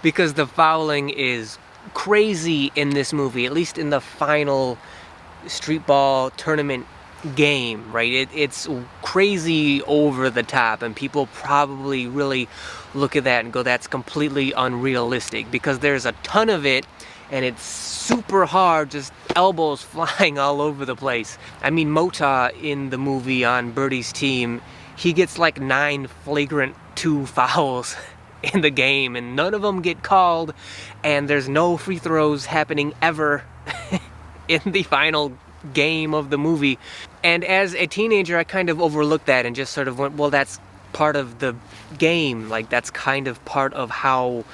because the fouling is crazy in this movie, at least in the final Streetball tournament game, right? It's crazy over the top, and people probably really look at that and go, that's completely unrealistic, because there's a ton of it and it's super hard, just elbows flying all over the place. I mean, Mota in the movie on Birdie's team, he gets like 9 flagrant 2 fouls in the game, and none of them get called, and there's no free throws happening ever in the final game of the movie. And as a teenager, I kind of overlooked that and just sort of went, well, that's part of the game. Like, that's kind of part of how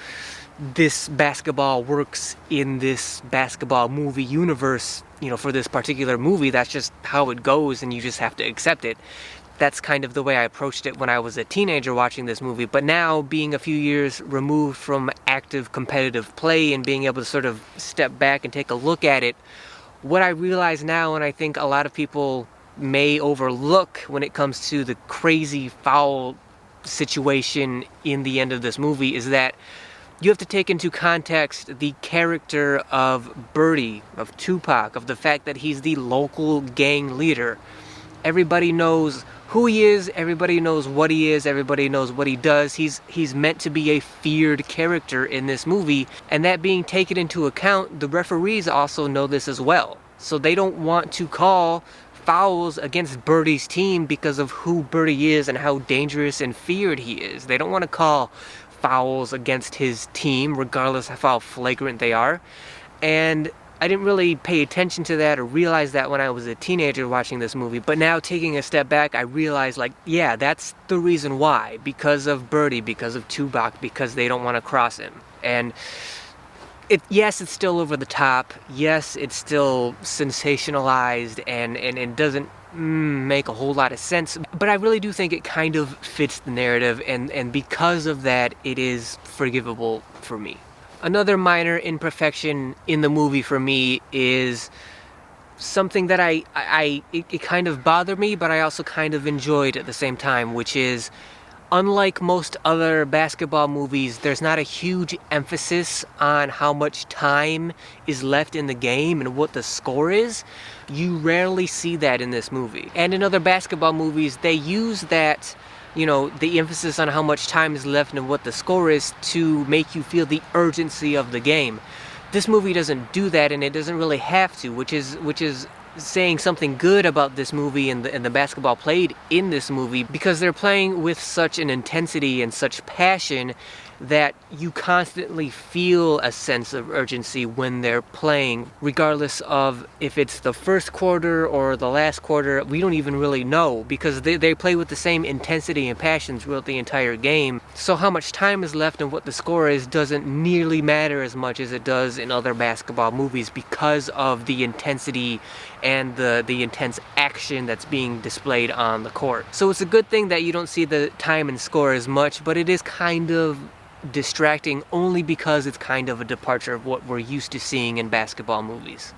this basketball works in this basketball movie universe. You know, for this particular movie, that's just how it goes, and you just have to accept it. That's kind of the way I approached it when I was a teenager watching this movie. But now, being a few years removed from active competitive play and being able to sort of step back and take a look at it, what I realize now, and I think a lot of people may overlook when it comes to the crazy foul situation in the end of this movie, is that you have to take into context the character of Birdie, of Tupac, of the fact that he's the local gang leader. Everybody knows who he is, everybody knows what he is, everybody knows what he does. He's meant to be a feared character in this movie, and that being taken into account, the referees also know this as well. So they don't want to call fouls against Birdie's team because of who Birdie is and how dangerous and feared he is. They don't want to call fouls against his team, regardless of how flagrant they are. And I didn't really pay attention to that or realize that when I was a teenager watching this movie. But now, taking a step back, I realized, like, yeah, that's the reason why. Because of Birdie, because of Tupac, because they don't want to cross him. And yes, it's still over the top. Yes, it's still sensationalized and it doesn't make a whole lot of sense. But I really do think it kind of fits the narrative, and because of that, it is forgivable for me. Another minor imperfection in the movie for me is something that it kind of bothered me, but I also kind of enjoyed at the same time, which is, unlike most other basketball movies, there's not a huge emphasis on how much time is left in the game and what the score is. You rarely see that in this movie. And in other basketball movies, they use that, you know, the emphasis on how much time is left and what the score is to make you feel the urgency of the game. This movie doesn't do that, and it doesn't really have to, which is saying something good about this movie and the basketball played in this movie, because they're playing with such an intensity and such passion that you constantly feel a sense of urgency when they're playing, regardless of if it's the first quarter or the last quarter. We don't even really know, because they play with the same intensity and passion throughout the entire game. So how much time is left and what the score is doesn't nearly matter as much as it does in other basketball movies, because of the intensity and the intense action that's being displayed on the court. So it's a good thing that you don't see the time and score as much, but it is kind of distracting only because it's kind of a departure of what we're used to seeing in basketball movies.